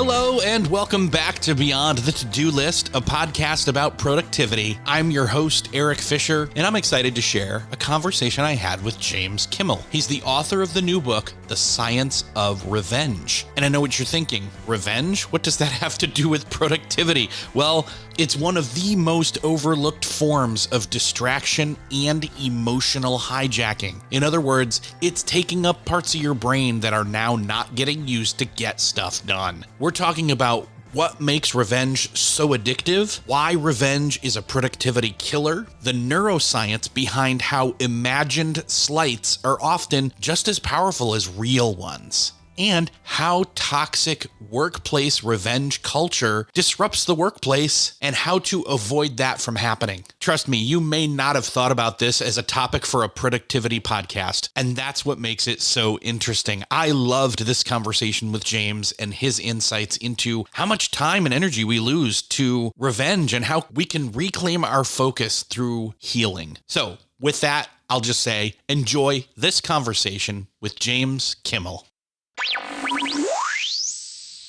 Hello and welcome back to Beyond the To-Do List, a podcast about productivity. I'm your host, Eric Fisher, and I'm excited to share a conversation I had with James Kimmel. He's the author of the new book, The Science of Revenge. And I know what you're thinking, revenge? What does that have to do with productivity? Well, it's one of the most overlooked forms of distraction and emotional hijacking. In other words, it's taking up parts of your brain that are now not getting used to get stuff done. We're talking about what makes revenge so addictive, why revenge is a productivity killer, the neuroscience behind how imagined slights are often just as powerful as real ones, and how toxic workplace revenge culture disrupts the workplace and how to avoid that from happening. Trust me, you may not have thought about this as a topic for a productivity podcast, and that's what makes it so interesting. I loved this conversation with James and his insights into how much time and energy we lose to revenge and how we can reclaim our focus through healing. So with that, I'll just say, enjoy this conversation with James Kimmel.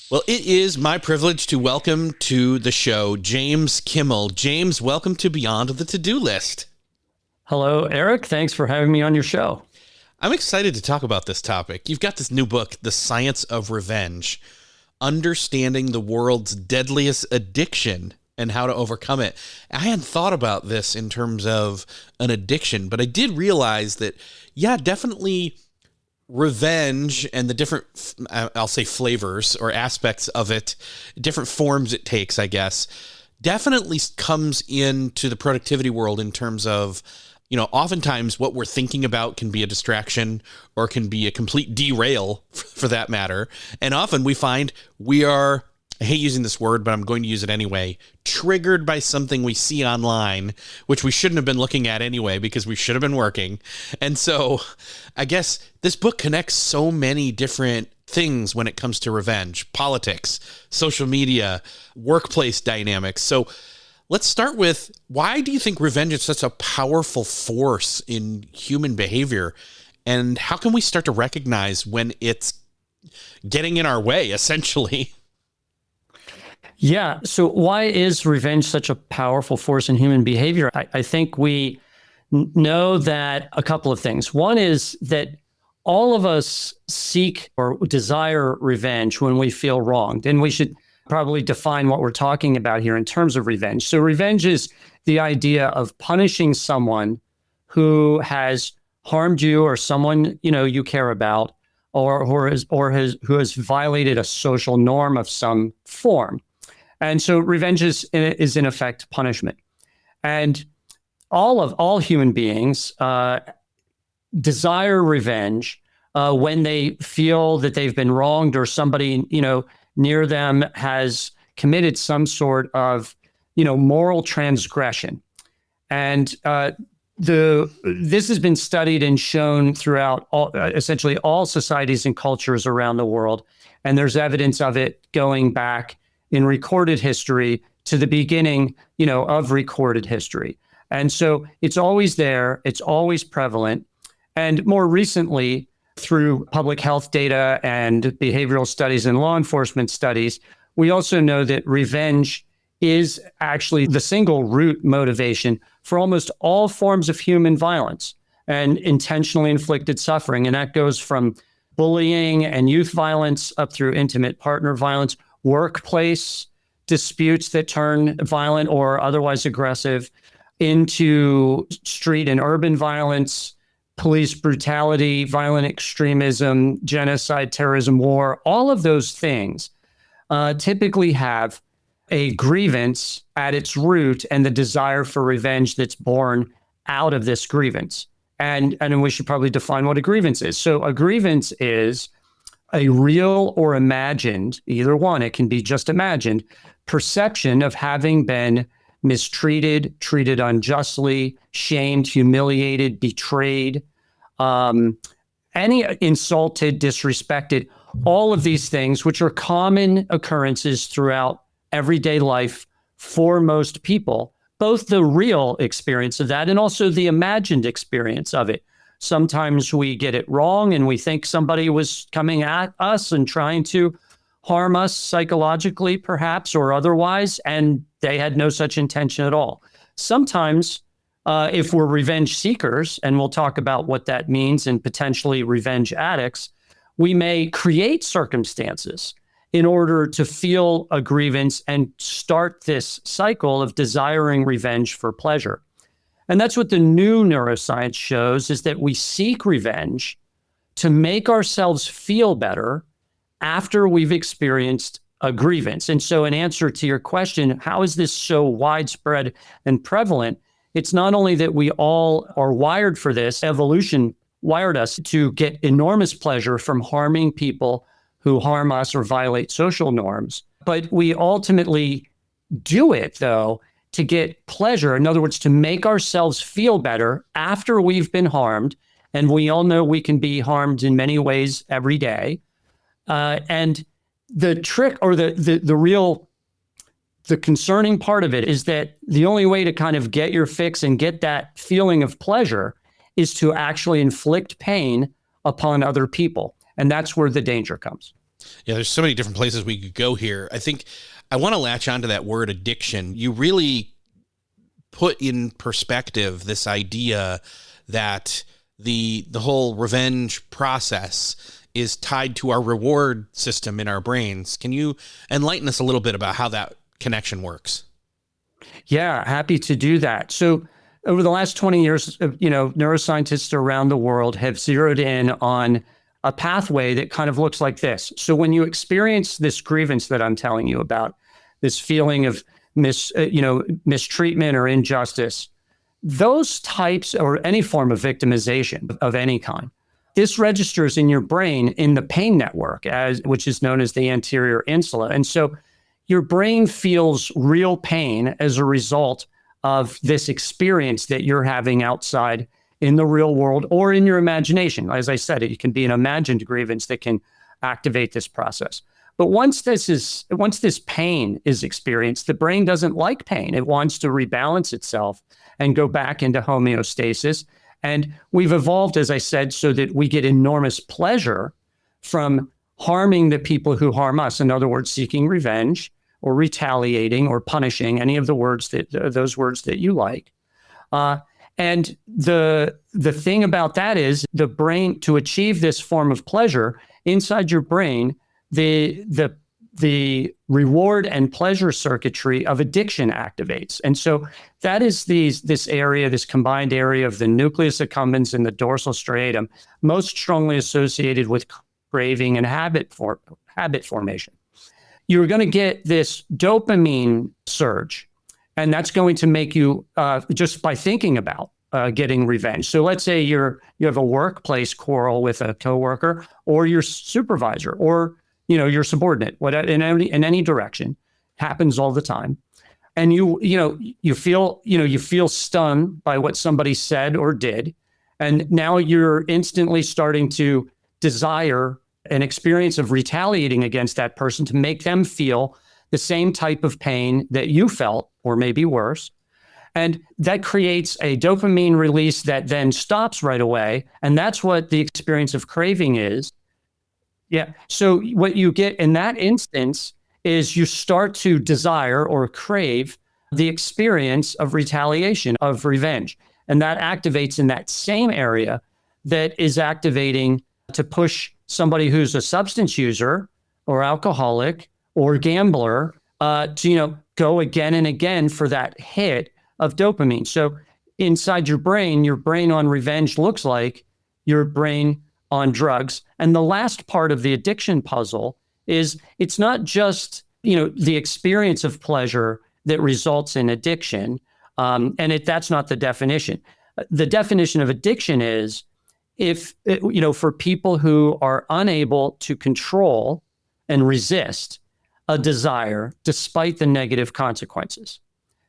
Well, it is my privilege to welcome to the show James Kimmel. James, welcome to Beyond the To-Do List. Hello, Eric. Thanks for having me on your show. I'm excited to talk about this topic. You've got this new book, The Science of Revenge, Understanding the World's Deadliest Addiction and How to Overcome It. I hadn't thought about this in terms of an addiction, but I did realize that, yeah, definitely revenge and the different, I'll say flavors or aspects of it, different forms it takes, I guess, definitely comes into the productivity world in terms of, you know, oftentimes what we're thinking about can be a distraction or can be a complete derail for that matter. And often we find we are, I hate using this word, but I'm going to use it anyway, triggered by something we see online, which we shouldn't have been looking at anyway, because we should have been working. And so I guess this book connects so many different things when it comes to revenge, politics, social media, workplace dynamics. So let's start with, why do you think revenge is such a powerful force in human behavior? And how can we start to recognize when it's getting in our way, essentially? Yeah. So why is revenge such a powerful force in human behavior? I think we know that a couple of things. One is that all of us seek or desire revenge when we feel wronged. And we should probably define what we're talking about here in terms of revenge. So revenge is the idea of punishing someone who has harmed you or someone, you know, you care about, or who has violated a social norm of some form. And so revenge is in effect punishment. And all human beings desire revenge when they feel that they've been wronged or somebody, you know, near them has committed some sort of, you know, moral transgression. And this has been studied and shown throughout essentially all societies and cultures around the world. And there's evidence of it going back in recorded history to the beginning, you know, of recorded history. And so it's always there, it's always prevalent. And more recently, through public health data and behavioral studies and law enforcement studies, we also know that revenge is actually the single root motivation for almost all forms of human violence and intentionally inflicted suffering. And that goes from bullying and youth violence up through intimate partner violence, workplace disputes that turn violent or otherwise aggressive, into street and urban violence, police brutality, violent extremism, genocide, terrorism, war. All of those things typically have a grievance at its root and the desire for revenge that's born out of this grievance. And we should probably define what a grievance is. So a grievance is a real or imagined, either one, it can be just imagined, perception of having been mistreated, treated unjustly, shamed, humiliated, betrayed, any insulted, disrespected, all of these things, which are common occurrences throughout everyday life for most people, both the real experience of that and also the imagined experience of it. Sometimes we get it wrong and we think somebody was coming at us and trying to harm us psychologically, perhaps, or otherwise, and they had no such intention at all. Sometimes, if we're revenge seekers, and we'll talk about what that means and potentially revenge addicts, we may create circumstances in order to feel a grievance and start this cycle of desiring revenge for pleasure. And that's what the new neuroscience shows, is that we seek revenge to make ourselves feel better after we've experienced a grievance. And so in answer to your question, how is this so widespread and prevalent? It's not only that we all are wired for this, evolution wired us to get enormous pleasure from harming people who harm us or violate social norms, but we ultimately do it, though, to get pleasure. In other words, to make ourselves feel better after we've been harmed. And we all know we can be harmed in many ways every day. And the trick, or the concerning part of it, is that the only way to kind of get your fix and get that feeling of pleasure is to actually inflict pain upon other people. And that's where the danger comes. Yeah, there's so many different places we could go here. I think I want to latch onto that word addiction. You really put in perspective this idea that the whole revenge process is tied to our reward system in our brains. Can you enlighten us a little bit about how that connection works? Yeah, happy to do that. So over the last 20 years, neuroscientists around the world have zeroed in on a pathway that kind of looks like this. So when you experience this grievance that I'm telling you about, this feeling of mistreatment or injustice, those types, or any form of victimization of any kind, this registers in your brain in the pain network, which is known as the anterior insula. And so your brain feels real pain as a result of this experience that you're having outside in the real world or in your imagination. As I said, it can be an imagined grievance that can activate this process. But once this pain is experienced, the brain doesn't like pain. It wants to rebalance itself and go back into homeostasis. And we've evolved, as I said, so that we get enormous pleasure from harming the people who harm us. In other words, seeking revenge or retaliating or punishing, any of those words that you like. And the thing about that is, the brain, to achieve this form of pleasure inside your brain, the reward and pleasure circuitry of addiction activates. And so that is this combined area of the nucleus accumbens and the dorsal striatum, most strongly associated with craving and habit formation. You're going to get this dopamine surge, and that's going to make you, just by thinking about getting revenge. So let's say you have a workplace quarrel with a coworker or your supervisor or your subordinate, whatever, in any direction, happens all the time. And you feel stunned by what somebody said or did. And now you're instantly starting to desire an experience of retaliating against that person to make them feel the same type of pain that you felt, or maybe worse. And that creates a dopamine release that then stops right away. And that's what the experience of craving is. Yeah. So what you get in that instance is you start to desire or crave the experience of retaliation, of revenge. And that activates in that same area that is activating to push somebody who's a substance user or alcoholic or gambler to go again and again for that hit of dopamine. So inside your brain on revenge looks like your brain on drugs. And the last part of the addiction puzzle is, it's not just the experience of pleasure that results in addiction, that's not the definition. The definition of addiction is, for people who are unable to control and resist a desire despite the negative consequences.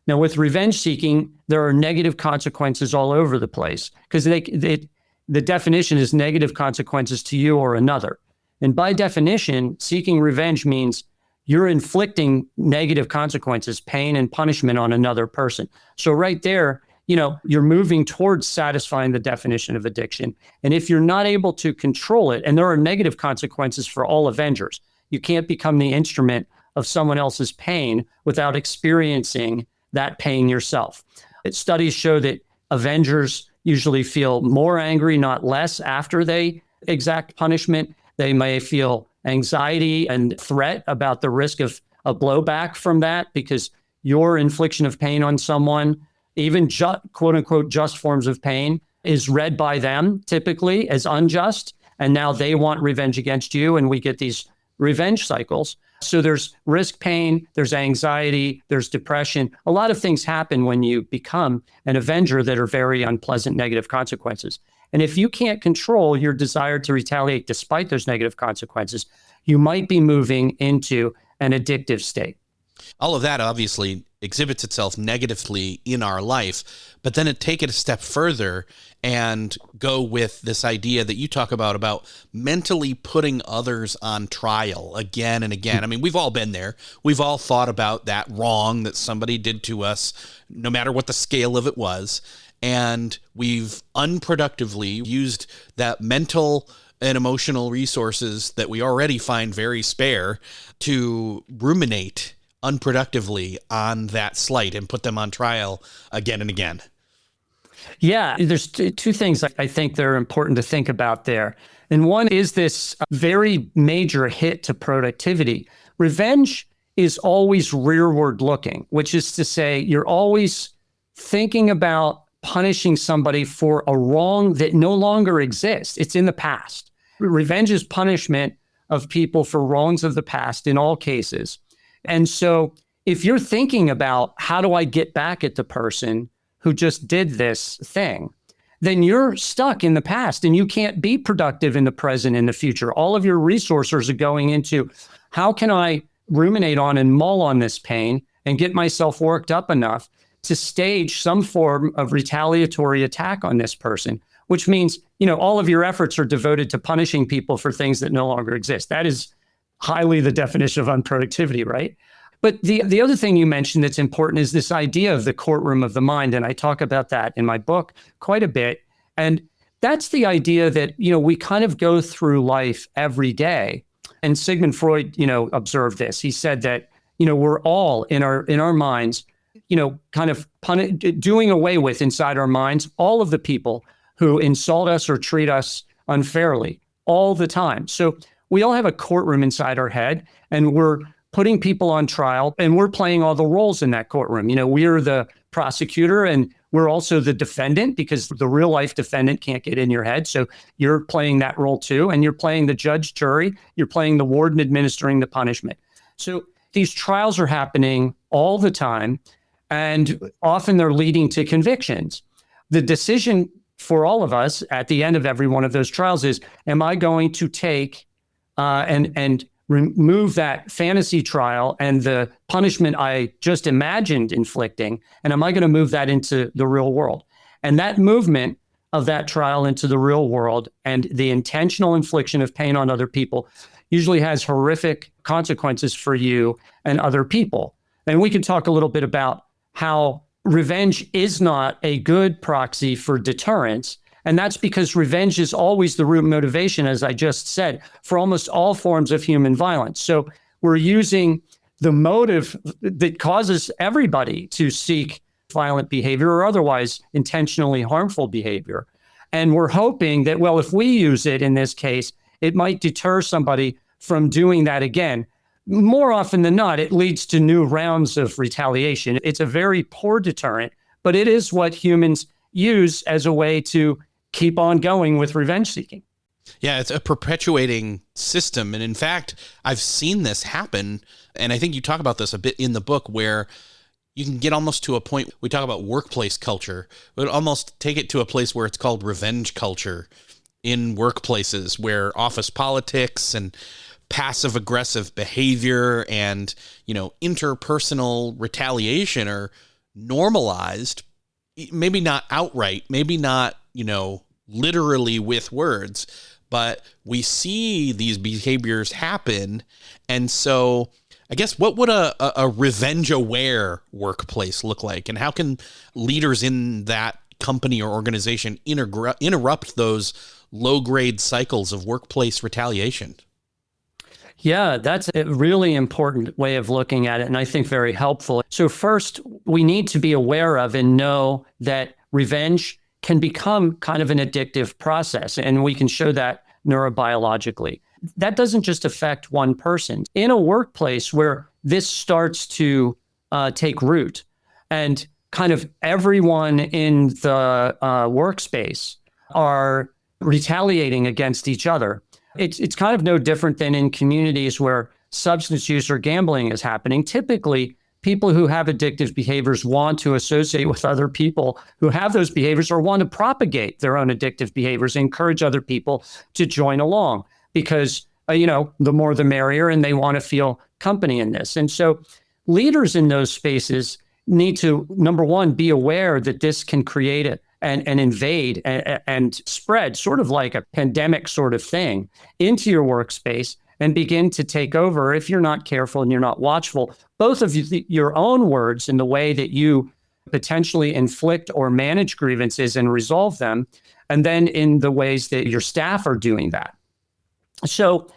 Now, with revenge seeking, there are negative consequences all over the place, because the definition is negative consequences to you or another. And by definition, seeking revenge means you're inflicting negative consequences, pain and punishment on another person. So right there, you're moving towards satisfying the definition of addiction. And if you're not able to control it, and there are negative consequences for all avengers, You can't become the instrument of someone else's pain without experiencing that pain yourself. Studies show that avengers usually feel more angry, not less, after they exact punishment. They may feel anxiety and threat about the risk of a blowback from that, because your infliction of pain on someone, even quote unquote just forms of pain, is read by them typically as unjust. And now they want revenge against you, and we get these revenge cycles. So there's risk pain, there's anxiety, there's depression. A lot of things happen when you become an avenger that are very unpleasant negative consequences. And if you can't control your desire to retaliate despite those negative consequences, you might be moving into an addictive state. All of that obviously exhibits itself negatively in our life, but then take it a step further and go with this idea that you talk about mentally putting others on trial again and again. I mean, we've all been there. We've all thought about that wrong that somebody did to us, no matter what the scale of it was. And we've unproductively used that mental and emotional resources that we already find very spare to ruminate unproductively on that slight and put them on trial again and again. Yeah, there's two things I think that are important to think about there. And one is this very major hit to productivity. Revenge is always rearward looking, which is to say you're always thinking about punishing somebody for a wrong that no longer exists. It's in the past. Revenge is punishment of people for wrongs of the past in all cases. And so if you're thinking about how do I get back at the person who just did this thing, then you're stuck in the past and you can't be productive in the present and the future. All of your resources are going into how can I ruminate on and mull on this pain and get myself worked up enough to stage some form of retaliatory attack on this person, which means, all of your efforts are devoted to punishing people for things that no longer exist. That is highly the definition of unproductivity, right? But the other thing you mentioned that's important is this idea of the courtroom of the mind. And I talk about that in my book quite a bit. And that's the idea that, we kind of go through life every day. And Sigmund Freud, observed this. He said that, we're all in our minds, kind of doing away with inside our minds all of the people who insult us or treat us unfairly all the time. So we all have a courtroom inside our head, and we're putting people on trial, and we're playing all the roles in that courtroom. We're the prosecutor, and we're also the defendant, because the real life defendant can't get in your head. So you're playing that role too, and you're playing the judge, jury, you're playing the warden administering the punishment. So these trials are happening all the time, and often they're leading to convictions. The decision for all of us at the end of every one of those trials is, am I going to take and remove that fantasy trial and the punishment I just imagined inflicting, and am I going to move that into the real world? And that movement of that trial into the real world and the intentional infliction of pain on other people usually has horrific consequences for you and other people. And we can talk a little bit about how revenge is not a good proxy for deterrence. And that's because revenge is always the root motivation, as I just said, for almost all forms of human violence. So we're using the motive that causes everybody to seek violent behavior or otherwise intentionally harmful behavior. And we're hoping that, well, if we use it in this case, it might deter somebody from doing that again. More often than not, it leads to new rounds of retaliation. It's a very poor deterrent, but it is what humans use as a way to keep on going with revenge seeking. Yeah, it's a perpetuating system. And in fact, I've seen this happen. And I think you talk about this a bit in the book, where you can get almost to a point, we talk about workplace culture, but almost take it to a place where it's called revenge culture in workplaces, where office politics and passive aggressive behavior and, interpersonal retaliation are normalized, maybe not outright, maybe not, literally with words, but we see these behaviors happen. And so I guess what would a revenge-aware workplace look like? And how can leaders in that company or organization interrupt those low-grade cycles of workplace retaliation? Yeah, that's a really important way of looking at it, and I think very helpful. So first, we need to be aware of and know that revenge can become kind of an addictive process, and we can show that neurobiologically. That doesn't just affect one person. In a workplace where this starts to take root and kind of everyone in the workspace are retaliating against each other, it's kind of no different than in communities where substance use or gambling is happening. Typically, people who have addictive behaviors want to associate with other people who have those behaviors or want to propagate their own addictive behaviors, encourage other people to join along because, the more the merrier, and they want to feel company in this. And so leaders in those spaces need to, number one, be aware that this can create and invade and spread sort of like a pandemic sort of thing into your workspace and begin to take over if you're not careful and you're not watchful, both of your own words in the way that you potentially inflict or manage grievances and resolve them, and then in the ways that your staff are doing that. So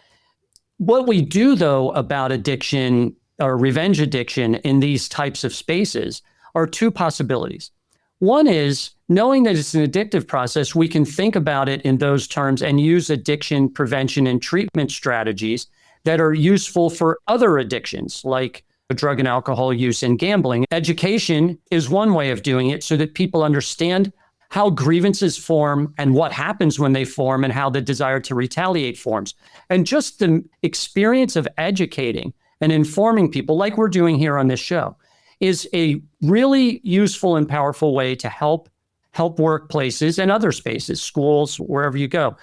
what we do, though, about addiction or revenge addiction in these types of spaces are two possibilities. One is knowing that it's an addictive process, we can think about it in those terms and use addiction prevention and treatment strategies that are useful for other addictions like drug and alcohol use and gambling. Education is one way of doing it so that people understand how grievances form and what happens when they form and how the desire to retaliate forms. And just the experience of educating and informing people like we're doing here on this show is a really useful and powerful way to help workplaces and other spaces, schools, wherever you go,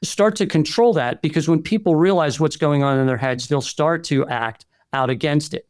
start to control that, because when people realize what's going on in their heads, they'll start to act out against it.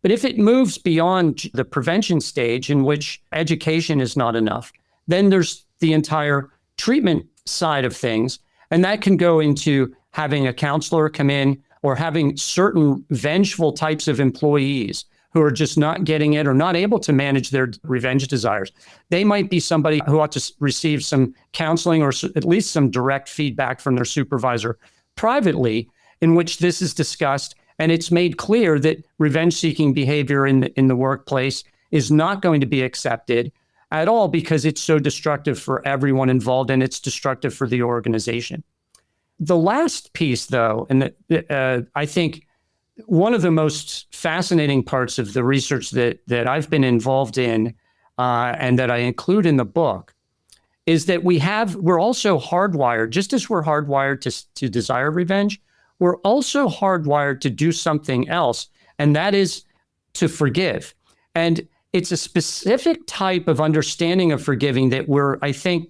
But if it moves beyond the prevention stage in which education is not enough, then there's the entire treatment side of things. And that can go into having a counselor come in or having certain vengeful types of employees who are just not getting it or not able to manage their revenge desires. They might be somebody who ought to receive some counseling or at least some direct feedback from their supervisor privately, in which this is discussed and it's made clear that revenge-seeking behavior in the workplace is not going to be accepted at all because it's so destructive for everyone involved and it's destructive for the organization. The last piece, though, and I think one of the most fascinating parts of the research that I've been involved in and that I include in the book is that we're also hardwired, just as we're hardwired to desire revenge, we're also hardwired to do something else, and that is to forgive. And it's a specific type of understanding of forgiving that I think,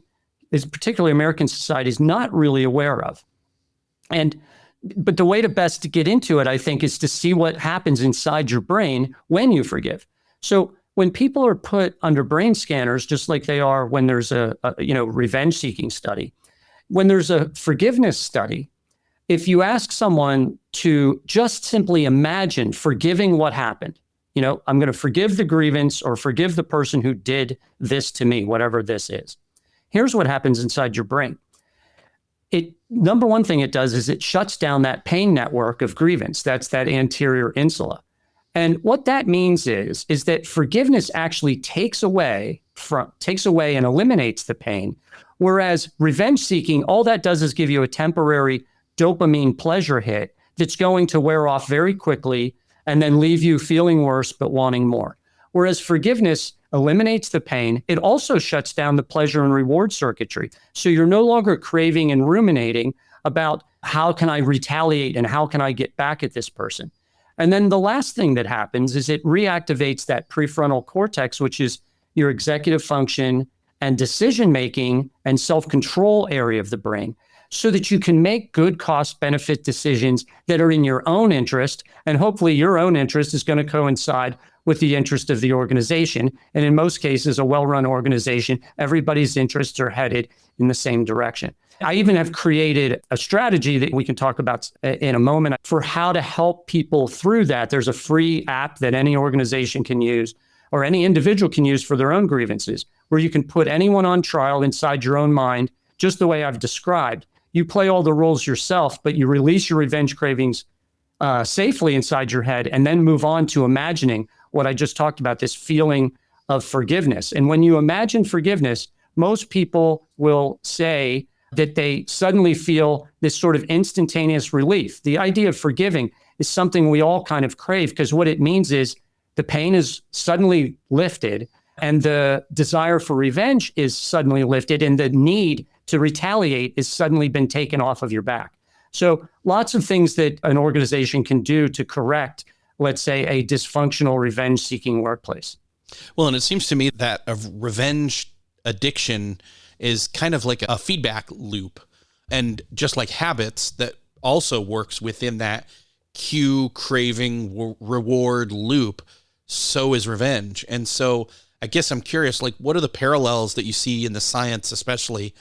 is particularly American society, is not really aware of. But the way to best to get into it, I think, is to see what happens inside your brain when you forgive. So when people are put under brain scanners, just like they are when there's a revenge-seeking study, when there's a forgiveness study, if you ask someone to just simply imagine forgiving what happened, I'm going to forgive the grievance or forgive the person who did this to me, whatever this is. Here's what happens inside your brain. Number one thing it does is it shuts down that pain network of grievance. That's that anterior insula. And what that means is that forgiveness actually takes away and eliminates the pain, whereas revenge seeking, all that does is give you a temporary dopamine pleasure hit that's going to wear off very quickly and then leave you feeling worse but wanting more. Whereas forgiveness eliminates the pain. It also shuts down the pleasure and reward circuitry. So you're no longer craving and ruminating about how can I retaliate and how can I get back at this person. And then the last thing that happens is it reactivates that prefrontal cortex, which is your executive function and decision-making and self-control area of the brain, so that you can make good cost-benefit decisions that are in your own interest. And hopefully your own interest is going to coincide with the interest of the organization. And in most cases, a well-run organization, everybody's interests are headed in the same direction. I even have created a strategy that we can talk about in a moment for how to help people through that. There's a free app that any organization can use or any individual can use for their own grievances, where you can put anyone on trial inside your own mind, just the way I've described. You play all the roles yourself, but you release your revenge cravings safely inside your head, and then move on to imagining what I just talked about, this feeling of forgiveness. And when you imagine forgiveness, most people will say that they suddenly feel this sort of instantaneous relief. The idea of forgiving is something we all kind of crave, because what it means is the pain is suddenly lifted and the desire for revenge is suddenly lifted and the need to retaliate is suddenly been taken off of your back. So lots of things that an organization can do to correct, let's say, a dysfunctional revenge-seeking workplace. Well, and it seems to me that a revenge addiction is kind of like a feedback loop. And just like habits, that also works within that cue-craving-reward loop, so is revenge. And so I guess I'm curious, like, what are the parallels that you see in the science, especially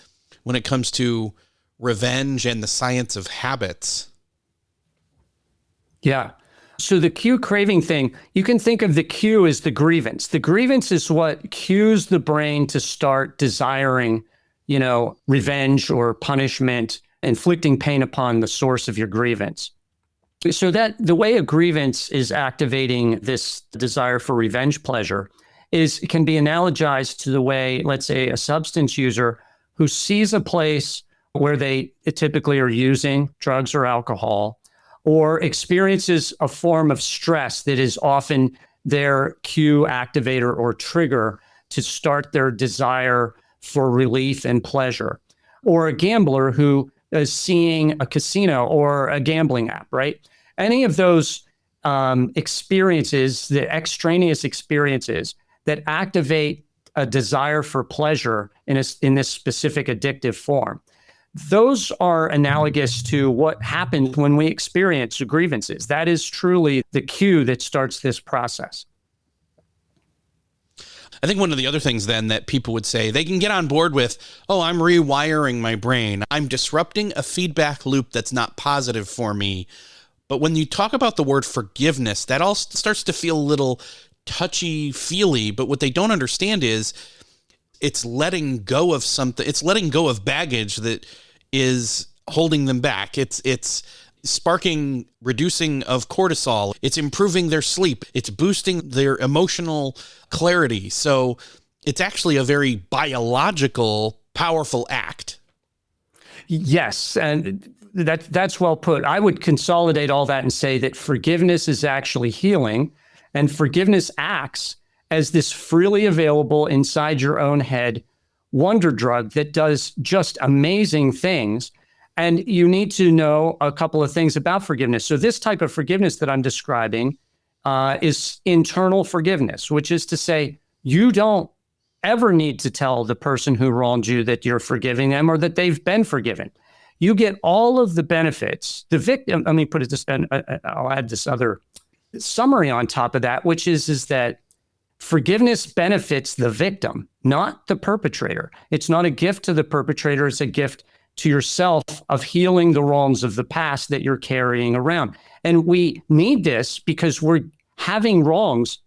when it comes to revenge and the science of habits? Yeah. So the cue craving thing, you can think of the cue as the grievance. The grievance is what cues the brain to start desiring, revenge or punishment, inflicting pain upon the source of your grievance. So that the way a grievance is activating this desire for revenge pleasure can be analogized to the way, let's say, a substance user who sees a place where they typically are using drugs or alcohol, or experiences a form of stress that is often their cue activator or trigger to start their desire for relief and pleasure, or a gambler who is seeing a casino or a gambling app, right? Any of those experiences, the extraneous experiences that activate a desire for pleasure in this specific addictive form, those are analogous to what happens when we experience grievances. That is truly the cue that starts this process. I think one of the other things then that people would say, they can get on board with, oh, I'm rewiring my brain. I'm disrupting a feedback loop that's not positive for me. But when you talk about the word forgiveness, that all starts to feel a little touchy-feely. But what they don't understand is it's letting go of something. It's letting go of baggage that is holding them back. It's sparking reducing of cortisol. It's improving their sleep. It's boosting their emotional clarity. So it's actually a very biological, powerful act. Yes, and that's well put. I would consolidate all that and say that forgiveness is actually healing, and forgiveness acts as this freely available inside your own head wonder drug that does just amazing things. And you need to know a couple of things about forgiveness. So this type of forgiveness that I'm describing is internal forgiveness, which is to say, you don't ever need to tell the person who wronged you that you're forgiving them or that they've been forgiven. You get all of the benefits. The victim, let me put it this, and I'll add this other summary on top of that, which is that forgiveness benefits the victim, not the perpetrator. It's not a gift to the perpetrator. It's a gift to yourself of healing the wrongs of the past that you're carrying around. And we need this because we're having wrongs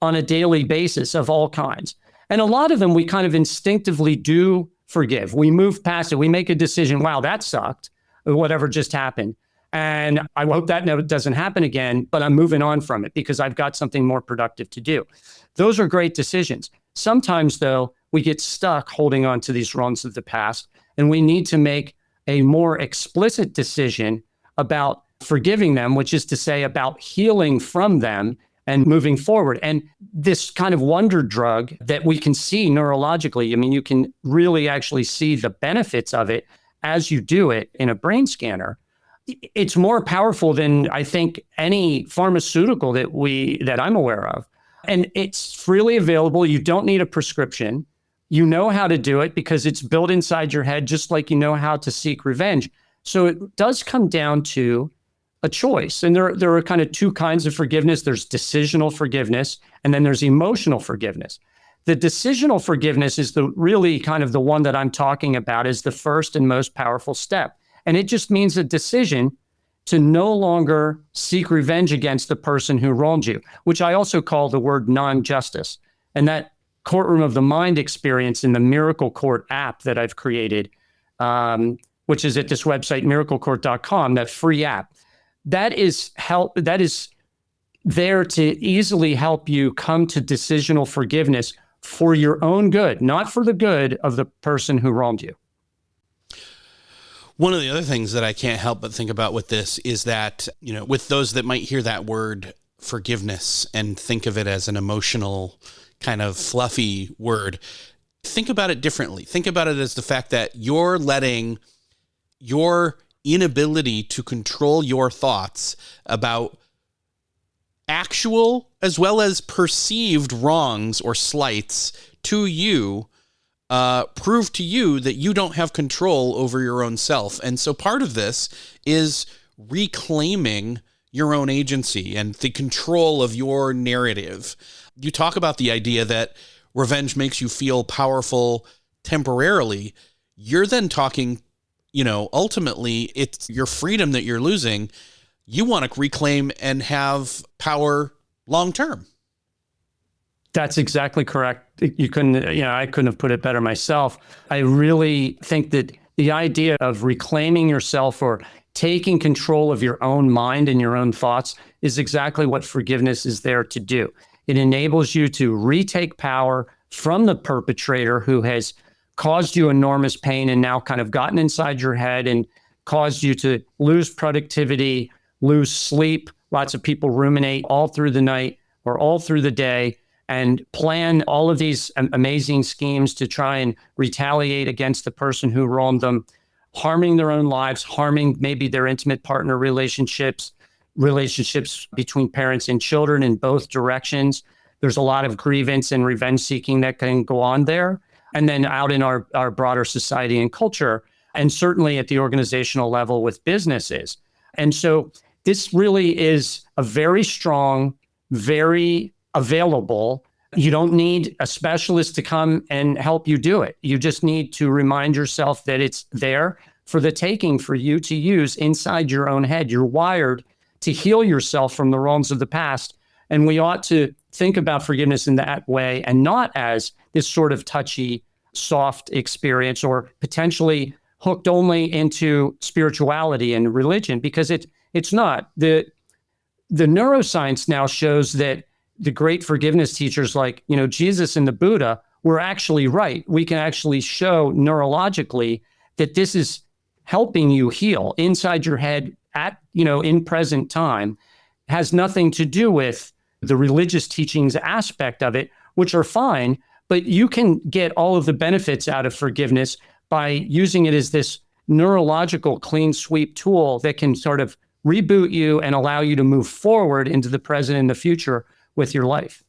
on a daily basis of all kinds. And a lot of them we kind of instinctively do forgive. We move past it. We make a decision, wow, that sucked, or whatever just happened. And I hope that never doesn't happen again, but I'm moving on from it because I've got something more productive to do. Those are great decisions. Sometimes, though, we get stuck holding on to these wrongs of the past, and we need to make a more explicit decision about forgiving them, which is to say about healing from them and moving forward. And this kind of wonder drug that we can see neurologically, I mean, you can really actually see the benefits of it as you do it in a brain scanner. It's more powerful than I think any pharmaceutical that I'm aware of. And it's freely available. You don't need a prescription. You know how to do it because it's built inside your head, just like you know how to seek revenge. So it does come down to a choice. And there are kind of two kinds of forgiveness. There's decisional forgiveness, and then there's emotional forgiveness. The decisional forgiveness is really kind of the one that I'm talking about, is the first and most powerful step. And it just means a decision to no longer seek revenge against the person who wronged you, which I also call the word non-justice. And that courtroom of the mind experience in the Miracle Court app that I've created, which is at this website, miraclecourt.com, that free app. that is there to easily help you come to decisional forgiveness for your own good, not for the good of the person who wronged you. One of the other things that I can't help but think about with this is that, with those that might hear that word forgiveness and think of it as an emotional kind of fluffy word, think about it differently. Think about it as the fact that you're letting your inability to control your thoughts about actual as well as perceived wrongs or slights to you prove to you that you don't have control over your own self. And so part of this is reclaiming your own agency and the control of your narrative. You talk about the idea that revenge makes you feel powerful temporarily. You're then talking, ultimately it's your freedom that you're losing. You want to reclaim and have power long term. That's exactly correct. I couldn't have put it better myself. I really think that the idea of reclaiming yourself or taking control of your own mind and your own thoughts is exactly what forgiveness is there to do. It enables you to retake power from the perpetrator who has caused you enormous pain and now kind of gotten inside your head and caused you to lose productivity, lose sleep. Lots of people ruminate all through the night or all through the day and plan all of these amazing schemes to try and retaliate against the person who wronged them, harming their own lives, harming maybe their intimate partner relationships between parents and children in both directions. There's a lot of grievance and revenge seeking that can go on there. And then out in our broader society and culture, and certainly at the organizational level with businesses. And so this really is a very strong, very available. You don't need a specialist to come and help you do it. You just need to remind yourself that it's there for the taking for you to use inside your own head. You're wired to heal yourself from the wrongs of the past. And we ought to think about forgiveness in that way and not as this sort of touchy, soft experience or potentially hooked only into spirituality and religion, because it's not. The neuroscience now shows that the great forgiveness teachers like, Jesus and the Buddha were actually right. We can actually show neurologically that this is helping you heal inside your head in present time. Has nothing to do with the religious teachings aspect of it, which are fine, but you can get all of the benefits out of forgiveness by using it as this neurological clean sweep tool that can sort of reboot you and allow you to move forward into the present and the future with your life.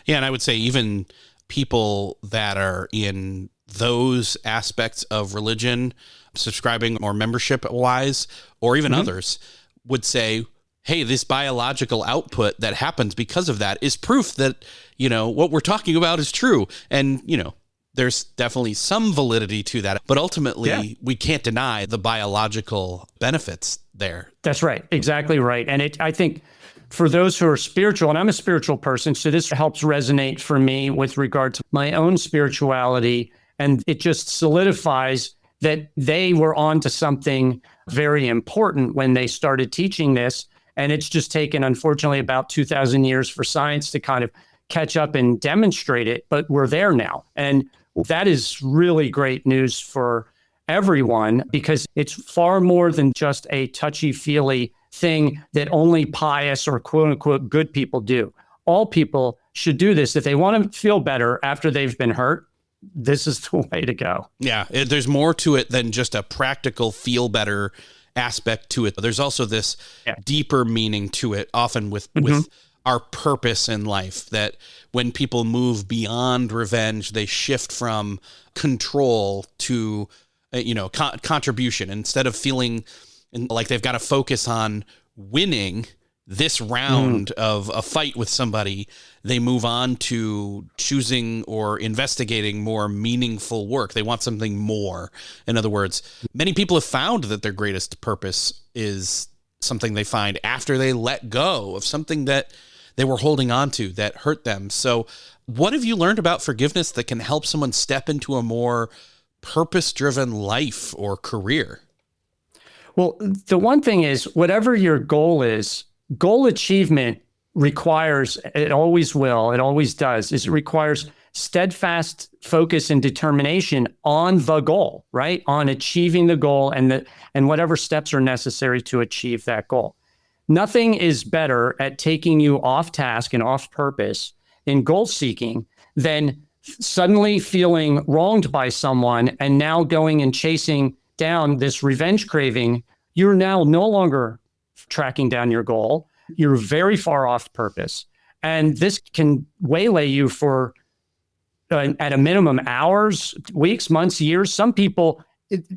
Yeah, and I would say even people that are in those aspects of religion, subscribing or membership-wise, or even others, would say, hey, this biological output that happens because of that is proof that, what we're talking about is true. And, there's definitely some validity to that, but ultimately we can't deny the biological benefits there. That's right. Exactly right. And I think for those who are spiritual, and I'm a spiritual person, so this helps resonate for me with regard to my own spirituality. And it just solidifies that they were onto something very important when they started teaching this. And it's just taken, unfortunately, about 2,000 years for science to kind of catch up and demonstrate it. But we're there now. And that is really great news for everyone, because it's far more than just a touchy-feely thing that only pious or quote-unquote good people do. All people should do this. If they want to feel better after they've been hurt, this is the way to go. Yeah, there's more to it than just a practical feel better aspect to it. There's also this deeper meaning to it, often with our purpose in life, that when people move beyond revenge, they shift from control to, contribution. Instead of feeling like they've got to focus on winning this round of a fight with somebody, they move on to choosing or investigating more meaningful work. They want something more. In other words, many people have found that their greatest purpose is something they find after they let go of something that they were holding on to that hurt them. So what have you learned about forgiveness that can help someone step into a more purpose-driven life or career? Well, the one thing is, whatever your goal is, goal achievement requires, it always will, it always does, is it requires steadfast focus and determination on the goal, right? On achieving the goal and whatever steps are necessary to achieve that goal. Nothing is better at taking you off task and off purpose in goal seeking than suddenly feeling wronged by someone and now going and chasing down this revenge craving. You're now no longer tracking down your goal. You're very far off purpose. And this can waylay you for, at a minimum, hours, weeks, months, years. Some people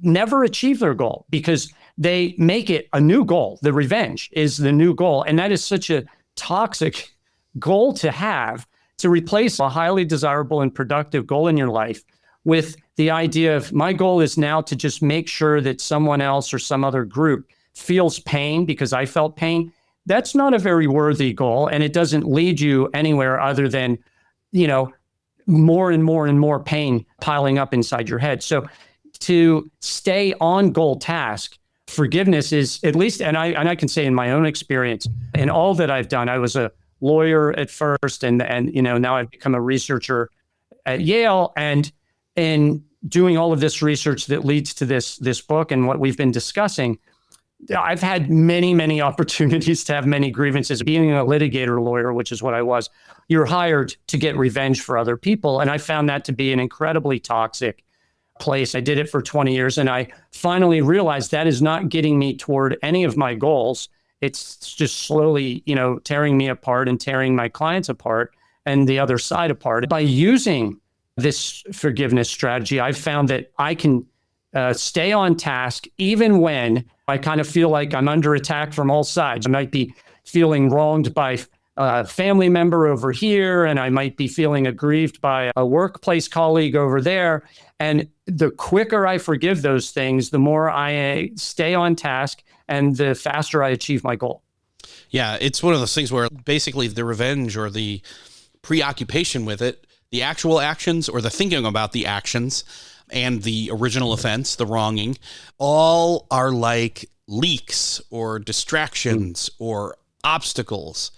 never achieve their goal because they make it a new goal. The revenge is the new goal. And that is such a toxic goal to have, to replace a highly desirable and productive goal in your life with the idea of, my goal is now to just make sure that someone else or some other group feels pain because I felt pain. That's not a very worthy goal. And it doesn't lead you anywhere other than, more and more and more pain piling up inside your head. So to stay on goal task, forgiveness is, at least, and I can say in my own experience, in all that I've done, I was a lawyer at first, and now I've become a researcher at Yale, and in doing all of this research that leads to this book and what we've been discussing, I've had many, many opportunities to have many grievances. Being a litigator lawyer, which is what I was, you're hired to get revenge for other people. And I found that to be an incredibly toxic place. I did it for 20 years. And I finally realized that is not getting me toward any of my goals. It's just slowly, tearing me apart and tearing my clients apart and the other side apart. By using this forgiveness strategy, I've found that I can stay on task even when I kind of feel like I'm under attack from all sides. I might be feeling wronged by a family member over here, and I might be feeling aggrieved by a workplace colleague over there. And the quicker I forgive those things, the more I stay on task and the faster I achieve my goal. Yeah, it's one of those things where basically the revenge or the preoccupation with it, the actual actions or the thinking about the actions and the original offense, the wronging, all are like leaks or distractions or obstacles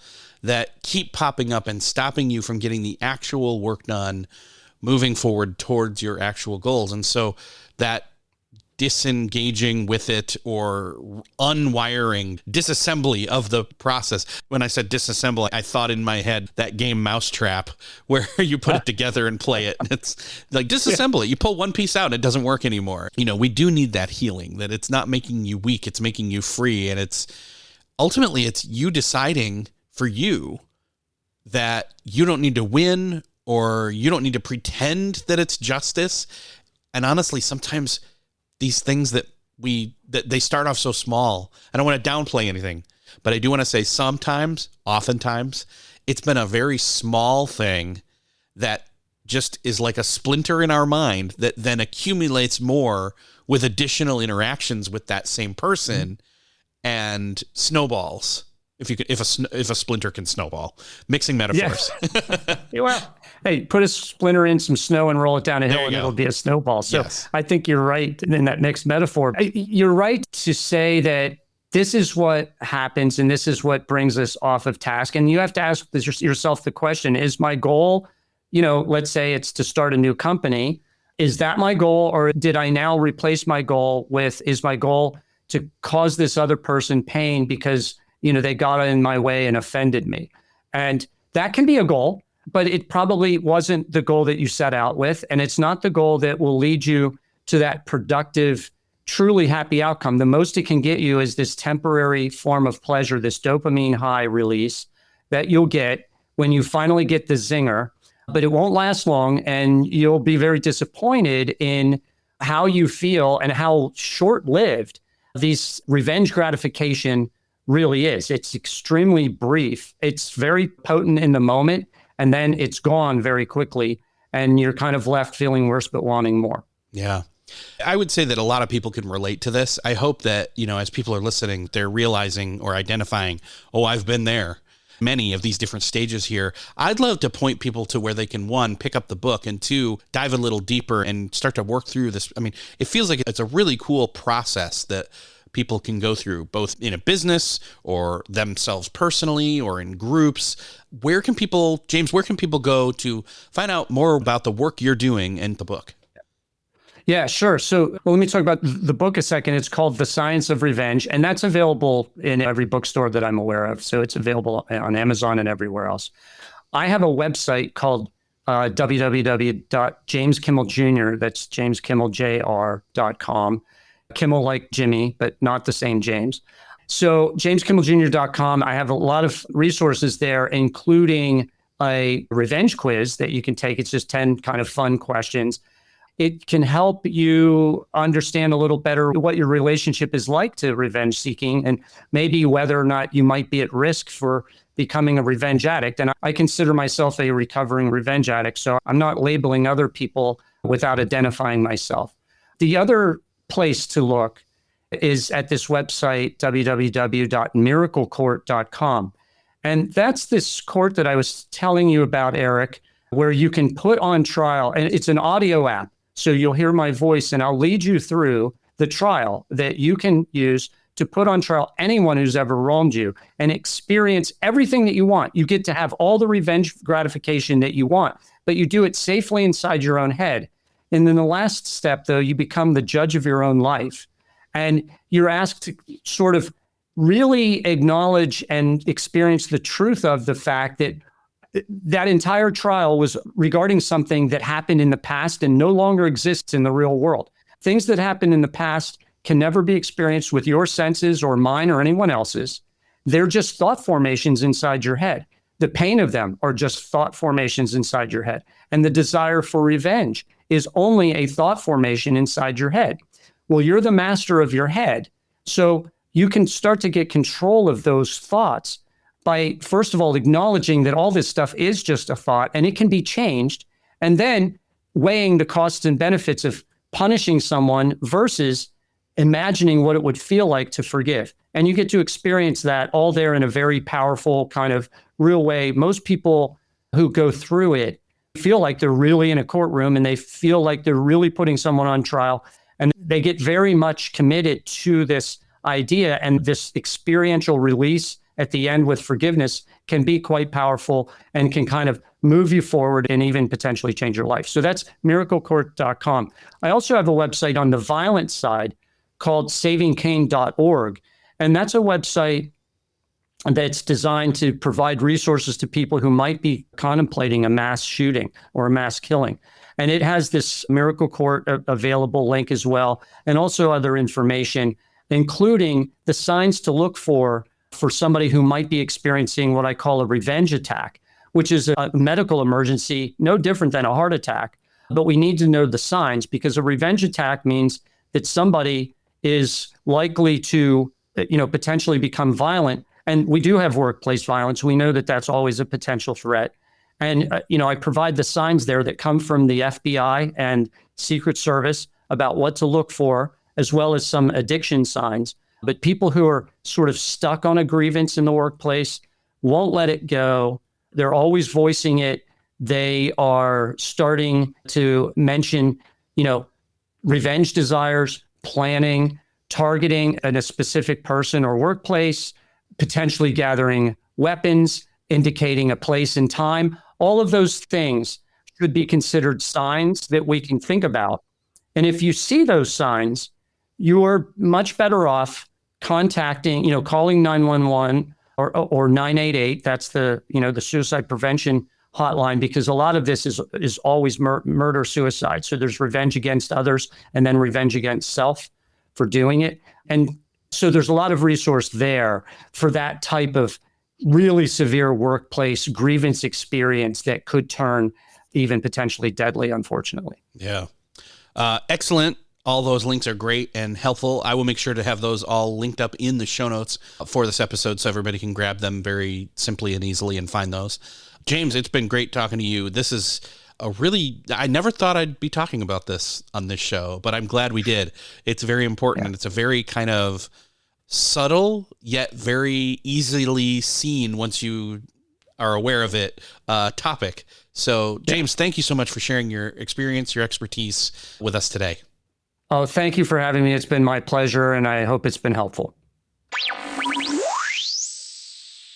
that keep popping up and stopping you from getting the actual work done, moving forward towards your actual goals. And so that disengaging with it or unwiring, disassembly of the process. When I said disassemble, I thought in my head that game Mousetrap where you put it together and play it. And it's like disassemble it. You pull one piece out and it doesn't work anymore. We do need that healing, that it's not making you weak, it's making you free. And it's ultimately you deciding for you that you don't need to win or you don't need to pretend that it's justice. And honestly, sometimes these things that they start off so small. I don't want to downplay anything, but I do want to say oftentimes, it's been a very small thing that just is like a splinter in our mind that then accumulates more with additional interactions with that same person and snowballs. If a splinter can snowball, mixing metaphors. Yeah. Well, hey, put a splinter in some snow and roll it down a hill and it'll be a snowball. So yes. I think you're right in that mixed metaphor. You're right to say that this is what happens and this is what brings us off of task. And you have to ask yourself the question, is my goal, let's say it's to start a new company. Is that my goal? Or did I now replace my goal with, is my goal to cause this other person pain because they got in my way and offended me? And that can be a goal, but it probably wasn't the goal that you set out with. And it's not the goal that will lead you to that productive, truly happy outcome. The most it can get you is this temporary form of pleasure, this dopamine high release that you'll get when you finally get the zinger, but it won't last long. And you'll be very disappointed in how you feel and how short-lived these revenge gratification really is. It's extremely brief. It's very potent in the moment, and then it's gone very quickly, and you're kind of left feeling worse but wanting more. Yeah. I would say that a lot of people can relate to this. I hope that, as people are listening, they're realizing or identifying, I've been there. Many of these different stages here. I'd love to point people to where they can, one, pick up the book, and two, dive a little deeper and start to work through this. I mean, it feels like it's a really cool process that people can go through, both in a business or themselves personally or in groups. James, where can people go to find out more about the work you're doing and the book? Yeah, sure. So let me talk about the book a second. It's called The Science of Revenge, and that's available in every bookstore that I'm aware of. So it's available on Amazon and everywhere else. I have a website called www.jameskimmeljr. That's jameskimmeljr.com. Kimmel like Jimmy, but not the same James. So jameskimmeljr.com, I have a lot of resources there, including a revenge quiz that you can take. It's just 10 kind of fun questions. It can help you understand a little better what your relationship is like to revenge seeking and maybe whether or not you might be at risk for becoming a revenge addict. And I consider myself a recovering revenge addict, so I'm not labeling other people without identifying myself. The other place to look is at this website, www.miraclecourt.com. And that's this court that I was telling you about, Eric, where you can put on trial, and it's an audio app. So you'll hear my voice and I'll lead you through the trial that you can use to put on trial anyone who's ever wronged you and experience everything that you want. You get to have all the revenge gratification that you want, but you do it safely inside your own head. And then the last step, though, you become the judge of your own life. And you're asked to sort of really acknowledge and experience the truth of the fact that that entire trial was regarding something that happened in the past and no longer exists in the real world. Things that happened in the past can never be experienced with your senses or mine or anyone else's. They're just thought formations inside your head. The pain of them are just thought formations inside your head. And the desire for revenge is only a thought formation inside your head. Well, you're the master of your head. So you can start to get control of those thoughts by, first of all, acknowledging that all this stuff is just a thought and it can be changed, and then weighing the costs and benefits of punishing someone versus imagining what it would feel like to forgive. And you get to experience that all there in a very powerful kind of real way. Most people who go through it feel like they're really in a courtroom and they feel like they're really putting someone on trial. And they get very much committed to this idea, and this experiential release at the end with forgiveness can be quite powerful and can kind of move you forward and even potentially change your life. So that's miraclecourt.com. I also have a website on the violent side called savingcain.org. And that's a website that's designed to provide resources to people who might be contemplating a mass shooting or a mass killing. And it has this Miracle Court available link as well, and also other information, including the signs to look for somebody who might be experiencing what I call a revenge attack, which is a medical emergency, no different than a heart attack. But we need to know the signs, because a revenge attack means that somebody is likely to, potentially become violent. And we do have workplace violence. We know that that's always a potential threat. And, I provide the signs there that come from the FBI and Secret Service about what to look for, as well as some addiction signs. But people who are sort of stuck on a grievance in the workplace won't let it go. They're always voicing it. They are starting to mention, revenge desires, planning, targeting a specific person or workplace, potentially gathering weapons, indicating a place and time. All of those things should be considered signs that we can think about. And if you see those signs, you are much better off contacting, calling 911 or 988. That's the suicide prevention hotline, because a lot of this is always murder suicide. So there's revenge against others and then revenge against self for doing it. And so there's a lot of resource there for that type of really severe workplace grievance experience that could turn even potentially deadly, unfortunately. Yeah. Excellent. All those links are great and helpful. I will make sure to have those all linked up in the show notes for this episode so everybody can grab them very simply and easily and find those. James, it's been great talking to you. This is I never thought I'd be talking about this on this show, but I'm glad we did. It's very important. Yeah. And it's a very kind of subtle, yet very easily seen once you are aware of it, topic. So James, thank you so much for sharing your experience, your expertise with us today. Oh, thank you for having me. It's been my pleasure, and I hope it's been helpful.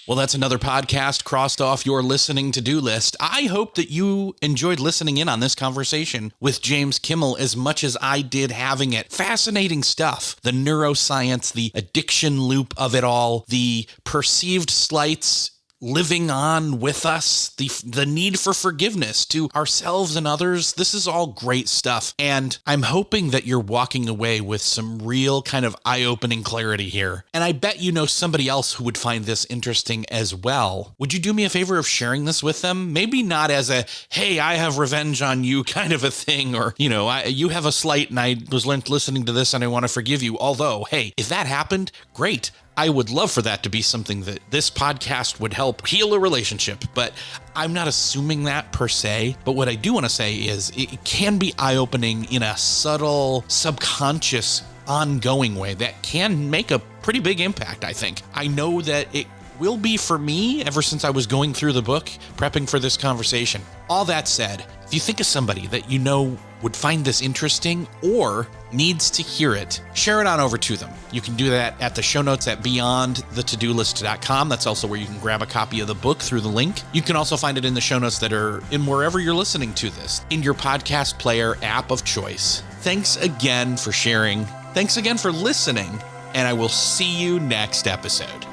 Well, that's another podcast crossed off your listening to-do list. I hope that you enjoyed listening in on this conversation with James Kimmel as much as I did having it. Fascinating stuff. The neuroscience, the addiction loop of it all, the perceived slights living on with us, the need for forgiveness to ourselves and others. This is all great stuff. And I'm hoping that you're walking away with some real kind of eye-opening clarity here. And I bet you know somebody else who would find this interesting as well. Would you do me a favor of sharing this with them? Maybe not as a, hey, I have revenge on you kind of a thing, or, you have a slight and I was listening to this and I want to forgive you. Although, hey, if that happened, great. I would love for that to be something that this podcast would help heal a relationship, but I'm not assuming that per se. But what I do want to say is it can be eye-opening in a subtle, subconscious, ongoing way that can make a pretty big impact, I think. I know that it will be for me ever since I was going through the book, prepping for this conversation. All that said, if you think of somebody that you know would find this interesting or needs to hear it, share it on over to them. You can do that at the show notes at beyondthetodolist.com. That's also where you can grab a copy of the book through the link. You can also find it in the show notes that are in wherever you're listening to this, in your podcast player app of choice. Thanks again for sharing. Thanks again for listening, and I will see you next episode.